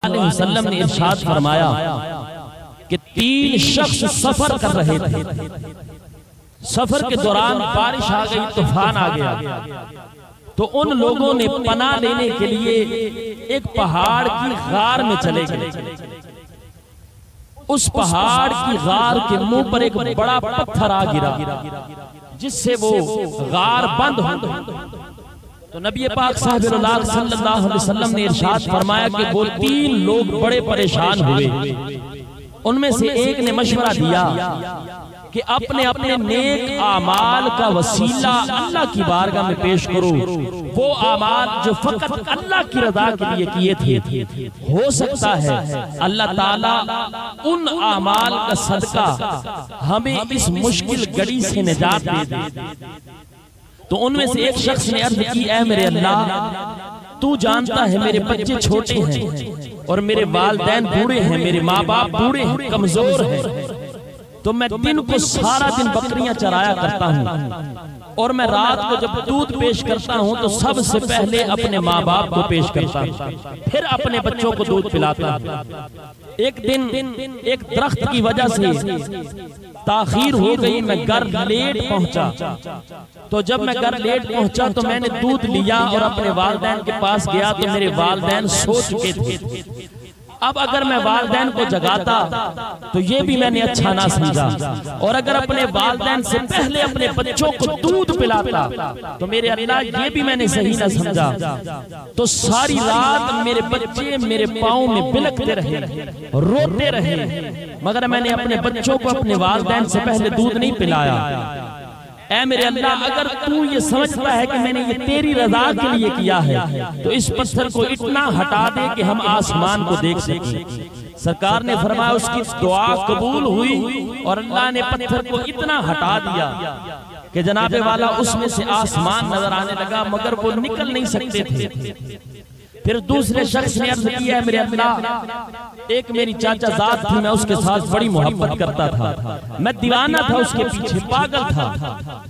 अलैहि वसल्लम ने इरशाद फरमाया कि 3 शख्स सफर कर रहे थे। सफर के दौरान बारिश आ गई, तूफान आ गया, तो उन लोगों ने पनाह लेने के लिए एक पहाड़ की गार में चले गए। उस पहाड़ की गार के मुंह पर एक बड़ा पत्थर आ गिरा, जिससे वो गार बंद हो गई। तो नबी पाक साहब सल्लल्लाहु अलैहि वसल्लम ने इरशाद फरमाया कि वो 3 लोग बड़े परेशान हुए। उनमें से एक ने मशवरा दिया कि अपने अपने नेक आमाल का वसीला अल्लाह की बारगाह में पेश करो। वो आमाल जो फकत अल्लाह की रज़ा के लिए किए थे, हो सकता है अल्लाह ताला उन आमाल का सदका हमें इस मुश्किल घड़ी से निजात दे दे। तो उनमें से एक शख्स ने अर्ज की, ऐ मेरे अल्लाह, तू जानता है मेरे बच्चे छोटे हैं और मेरे वालिदैन बूढ़े हैं, मेरे माँ बाप बूढ़े हैं, कमजोर हैं। तो मैं दिन को सारा दिन बकरियां चराया करता हूँ और मैं रात को जब दूध पेश करता हूँ तो सबसे पहले अपने माँ बाप को पेश करता हूँ, फिर अपने बच्चों को दूध पिलाता हूँ। एक दिन एक दरख्त की वजह से ताखीर हो गई, मैं घर लेट पहुंचा। तो जब मैं घर लेट पहुंचा तो मैंने दूध लिया और अपने वालिदैन के पास गया तो मेरे वालिदैन सो चुके थे। अब अगर मैं वालिदैन को जगाता तो ये भी मैंने अच्छा ना समझा, और अगर अपने वालिदैन से पहले अपने बच्चों को दूध पिलाता तो मेरे अल्लाह ये भी मैंने सही ना समझा। तो सारी रात मेरे बच्चे मेरे पाँव में बिलखते रहे, रोते रहे, मगर मैंने अपने बच्चों को अपने वालिदैन से पहले दूध नहीं पिलाया। ऐ मेरे अल्लाह, अगर तू ये समझता है कि मैंने ये तेरी रज़ा के लिए किया है तो इस पत्थर को इतना हटा दे कि हम आसमान को देख सकें। सरकार ने फरमाया उसकी दुआ कबूल हुई और अल्लाह ने पत्थर को इतना हटा दिया कि जनाबे वाला उसमें से आसमान नजर आने लगा, मगर वो निकल नहीं सकते थे। फिर दूसरे शख्स ने अर्ज किया, मेरे अल्लाह, एक मेरी चाचा जात थी, मैं उसके साथ बड़ी मोहब्बत करता था, मैं दीवाना था, उसके पीछे पागल था,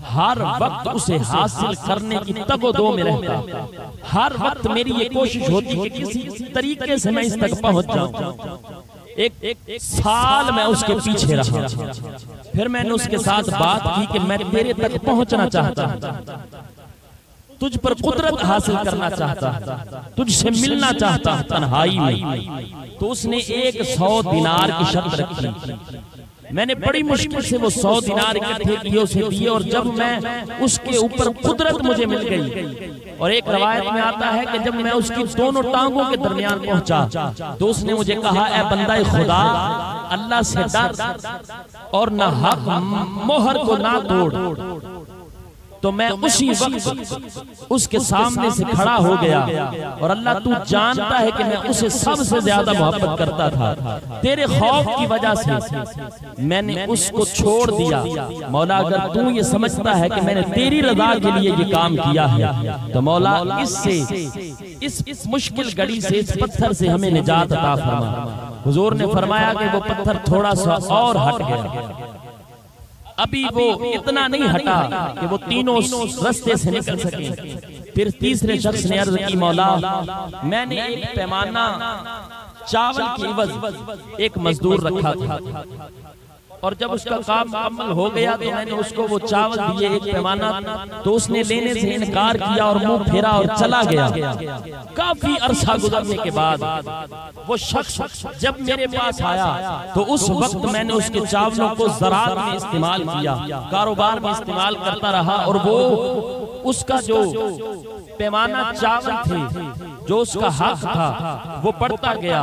हर वक्त उसे हासिल करने की तगोदो में रहता, हर वक्त मेरी ये कोशिश होती कि किसी तरीके से मैं इस तक पहुंच जाऊं। एक साल मैं उसके पीछे रहा, फिर मैंने उसके साथ बात की कि मैं तेरे तक पहुंचना चाहता हूं, तुझ पर कुदरत हासिल करना चाहता, तुझसे मिलना चाहता तन्हाई में। तो उसने 100 दिनार की शर्त रखी। मैंने बड़ी मुश्किल से वो 100 दिनार इकट्ठे किए, उसे दिए, और जब मैं उसके ऊपर कुदरत मुझे मिल गई, और एक रवायत में आता है कि जब मैं उसकी दोनों टांगों के दरमियान पहुंचा तो उसने मुझे कहा, ऐ बंदा खुदा, अल्लाह से डर और न हक मोहर को ना तोड़। तो मैं उसी वक्त उसके सामने से खड़ा हो गया, और अल्लाह तू जानता है कि मैं उसे सबसे ज्यादा मोहब्बत करता था, तेरे खौफ की वजह से मैंने उसको छोड़ दिया। मौला, अगर तू ये समझता है कि मैंने तेरी रज़ा के लिए ये काम किया है तो मौला इससे इस मुश्किल घड़ी से, इस पत्थर से हमें निजात अता फरमा। हुजूर ने फरमाया कि वो पत्थर थोड़ा सा और हट गया, अभी वो इतना नहीं हटा कि वो तीनों रास्ते से निकल सके। फिर तीसरे शख्स ने अर्ज की, मौला, मैंने एक पैमाना चावल की एवज एक मजदूर रखा था, और जब उसका काम मुकम्मल हो गया तो मैंने उसको वो चावल दिए, एक पैमाना, तो उसने लेने से इनकार किया और मुंह फेरा और चला गया। काफी अरसा गुजरने के बाद वो शख्स जब मेरे पास आया तो उस वक्त मैंने उसके चावलों को ज़राअत में इस्तेमाल किया, कारोबार में इस्तेमाल करता रहा, और वो उसका जो पैमाना चावल थे, जो उसका हक था, वो बढ़ता गया।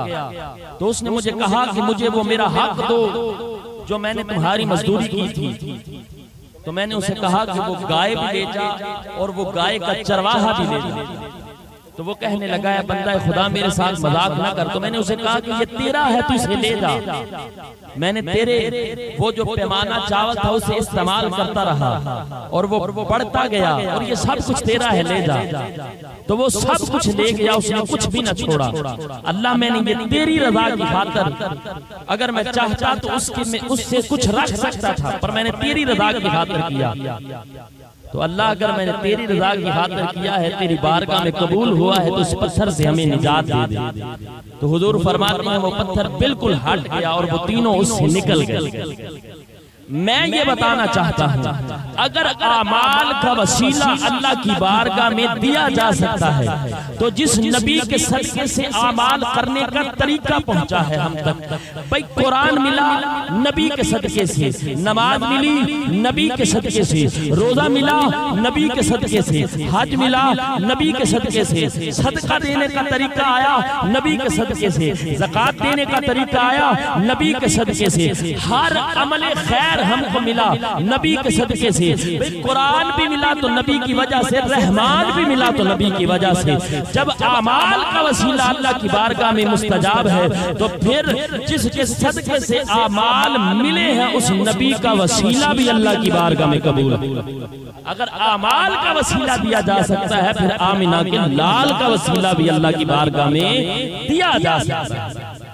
तो उसने मुझे कहा कि मुझे वो मेरा हक दो जो मैंने तुम्हारी मजदूरी की थी। तो मैंने उसे कहा कि वो गाय भी ले जा और वो गाय का चरवाहा भी ले जा। तो वो कहने लगा, है बंदा खुदा, मेरे साथ मजाक ना कर। तो मैंने उसे कहा कि ये तेरा है, तू इसे ले जा। मैंने तेरे वो जो पैमाना चावल था उसे इस्तेमाल करता रहा, और वो बढ़ता गया, और ये सब कुछ तेरा है, ले जा। तो वो सब कुछ ले गया, उसने कुछ भी न छोड़ा। अल्लाह, मैंने ये तेरी रज़ा की खातिर, अगर मैं चाहता तो उससे कुछ रख सकता था, पर मैंने तेरी रज़ा की खातिर किया। तो अल्लाह अगर मैंने तेरी रजा की खातिर किया है, तेरी बारगाह में कबूल हुआ है, तो इस पत्थर से हमें निजात दे दे। तो हुजूर फरमाते हैं वो पत्थर बिल्कुल हट गया और वो तीनों उससे निकल गए। मैं ये बताना चाहता हूँ, अगर आमाल का वसीला अल्लाह की बारगाह में दिया जा सकता है, तो जिस नबी के सदके से आमाल करने का तरीका पहुंचा है हम तक, भाई कुरान मिला नबी के सदके से, नमाज मिली नबी के सदके से, रोजा मिला नबी के सदके से, हज मिला नबी के सदके से, सदका देने का तरीका आया नबी के सदके से, ज़कात देने का तरीका आया नबी के सदके से, हर अमल खैर हमको मिला नबी के सदके से। कुरान भी मिला तो नबी की वजह से, रहमान भी मिला तो नबी की वजह से। जब आमाल का वसीला अल्लाह की बारगाह में मुस्तजाब है, तो फिर जिसके सदके से आमाल मिले हैं उस नबी का वसीला भी अल्लाह की बारगाह में कबूल है। अगर आमाल का वसीला दिया जा सकता है, फिर आमिना के लाल का वसीला भी अल्लाह की बारगाह में दिया जा सकता है।